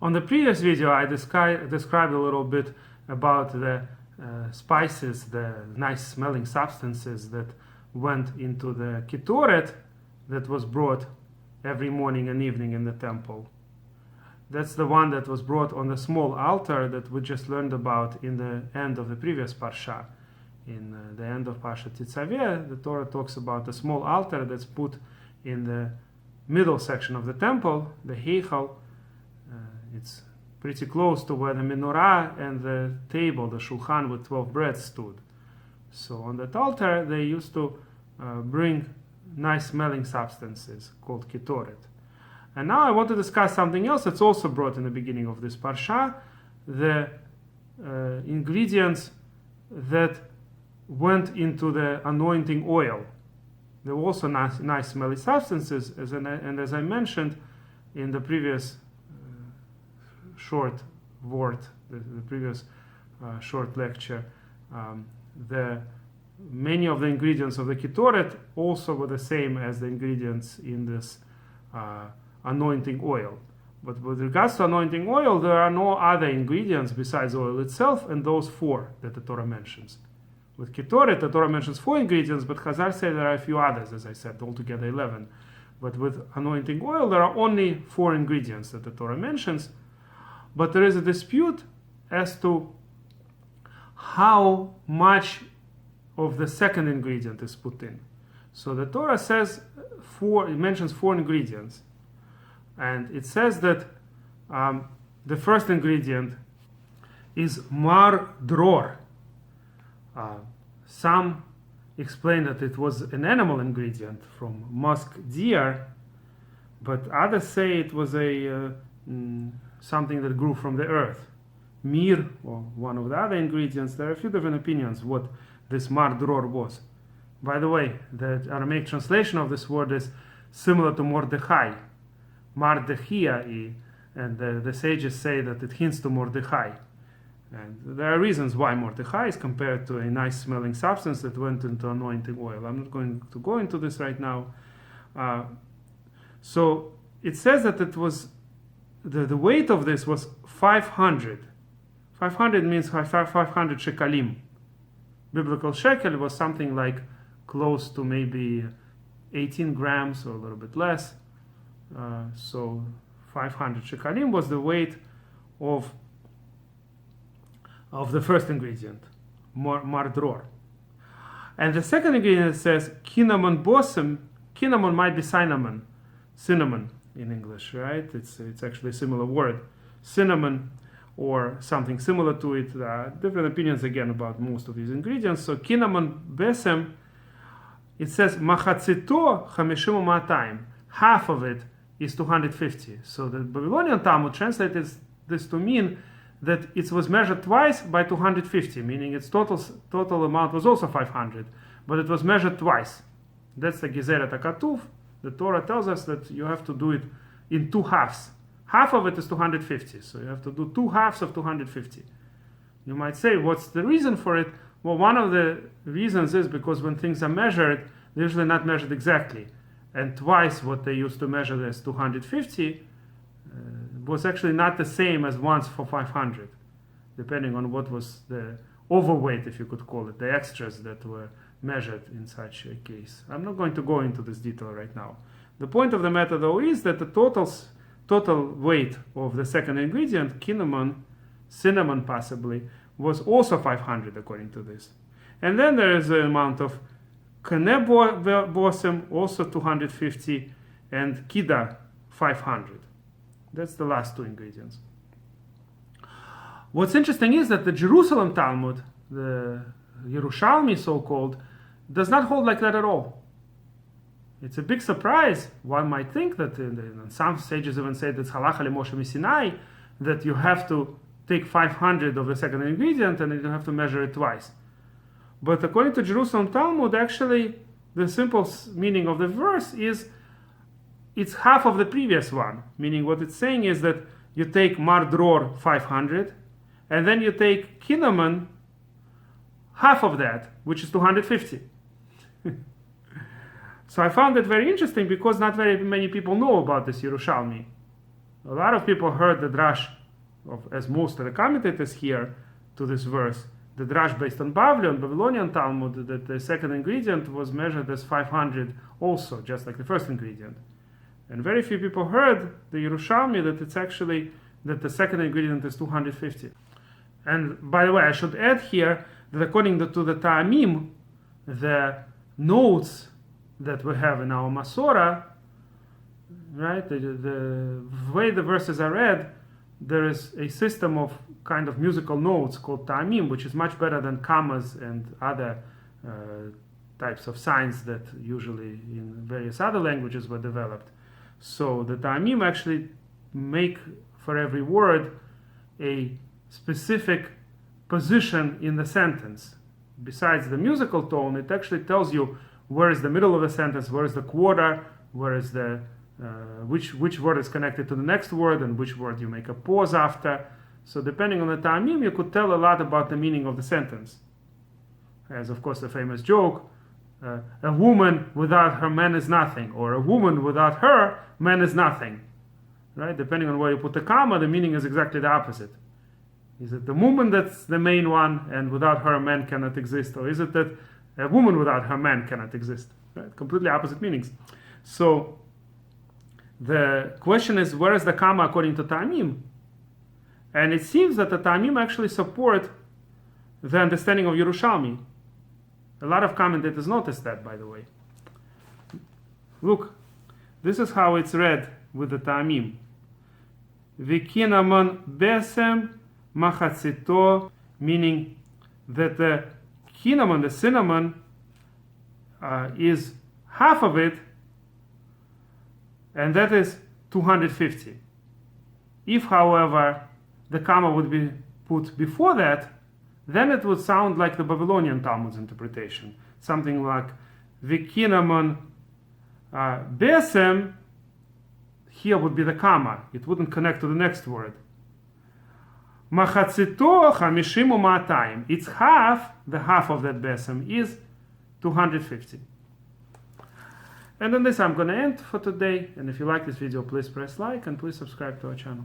On the previous video, I described a little bit about the spices, the nice smelling substances that went into the kitoret that was brought every morning and evening in the temple. That's the one that was brought on the small altar that we just learned about in the end of the previous parsha. In the end of Parshat KiTisa, the Torah talks about the small altar that's put in the middle section of the temple, the heichal. It's pretty close to where the menorah and the table, the shulchan with 12 breads stood. So on that altar, they used to bring nice smelling substances called kitoret. And now I want to discuss something else that's also brought in the beginning of this parsha, the ingredients that went into the anointing oil. There were also nice smelly substances, and as I mentioned in the previous short word, the previous short lecture, many of the ingredients of the kitoret also were the same as the ingredients in this anointing oil. But with regards to anointing oil, there are no other ingredients besides oil itself and those 4 that the Torah mentions. With kitoret, the Torah mentions 4 ingredients, but Chazal say there are a few others, as I said, altogether 11. But with anointing oil, there are only 4 ingredients that the Torah mentions. But there is a dispute as to how much of the second ingredient is put in. So the Torah says it mentions 4 ingredients. And it says that the first ingredient is myrrh. Some explain that it was an animal ingredient from musk deer, but others say it was something that grew from the earth. Myrrh, or one of the other ingredients. There are a few different opinions what this myrrh was. By the way, the Aramaic translation of this word is similar to Mordechai, Mardechia, and the sages say that it hints to Mordechai. And there are reasons why Mordechai is compared to a nice smelling substance that went into anointing oil. I'm not going to go into this right now. So it says that it was the weight of this was 500. 500 means 500 shekalim. Biblical shekel was something like close to maybe 18 grams or a little bit less. So 500 shekalim was the weight of the first ingredient, mardror. And the second ingredient says cinnamon bosem. Cinnamon might be cinnamon in English, right? It's actually a similar word, cinnamon or something similar to it. Different opinions again about most of these ingredients. So cinnamon besem, it says machatzito chamishim u'matayim. Half of it is 250. So the Babylonian Talmud translated this to mean that it was measured twice by 250, meaning its total amount was also 500, but it was measured twice. That's the Gezeret HaKatuv. The Torah tells us that you have to do it in 2 halves. Half of it is 250, so you have to do 2 halves of 250. You might say, what's the reason for it? Well, one of the reasons is because when things are measured, they're usually not measured exactly. And twice what they used to measure as 250 was actually not the same as once for 500, depending on what was the overweight, if you could call it, the extras that were measured in such a case. I'm not going to go into this detail right now. The point of the matter, though, is that the total weight of the second ingredient, cinnamon possibly, was also 500 according to this. And then there is the amount of kaneh bosem, also 250, and kida, 500. That's the last 2 ingredients. What's interesting is that the Jerusalem Talmud, the Yerushalmi so-called, does not hold like that at all. It's a big surprise. One might think that, some sages even say that it's halacha leMoshe miSinai, that you have to take 500 of the second ingredient and you don't have to measure it twice. But according to Jerusalem Talmud, actually, the simple meaning of the verse is it's half of the previous one. Meaning what it's saying is that you take mardror 500, and then you take cinnamon, half of that, which is 250. So I found it very interesting because not very many people know about this Yerushalmi. A lot of people heard the drash, as most of the commentators here to this verse, the drash based on Bavli, on Babylonian Talmud, that the second ingredient was measured as 500 also, just like the first ingredient. And very few people heard the Yerushalmi that it's actually, that the second ingredient is 250. And by the way, I should add here that according to the Taamim, the notes that we have in our Masorah, right, the way the verses are read, there is a system of kind of musical notes called Taamim, which is much better than commas and other types of signs that usually in various other languages were developed. So the Taamim actually make for every word a specific position in the sentence. Besides the musical tone, it actually tells you where is the middle of the sentence, where is the quarter, where is the which word is connected to the next word, and which word you make a pause after. So depending on the Taamim, you could tell a lot about the meaning of the sentence. As of course the famous joke, a woman without her man is nothing, or a woman without her man is nothing. Right? Depending on where you put the comma, the meaning is exactly the opposite. Is it the woman that's the main one, and without her man cannot exist? Or is it that a woman without her man cannot exist? Right? Completely opposite meanings. So the question is, where is the comma according to Taamim? And it seems that the Taamim actually support the understanding of Yerushalmi. A lot of commentators noticed that, by the way. Look, this is how it's read with the Taamim. V'kinamon besem machatzito, meaning that the cinnamon, the cinnamon, is half of it, and that is 250. If, however, the comma would be put before that, then it would sound like the Babylonian Talmud's interpretation. Something like V'kinamon besem, here would be the comma. It wouldn't connect to the next word. Machatzito chamishim u'ma'atayim. It's half, the half of that besem is 250. And on this I'm going to end for today. And if you like this video, please press like and please subscribe to our channel.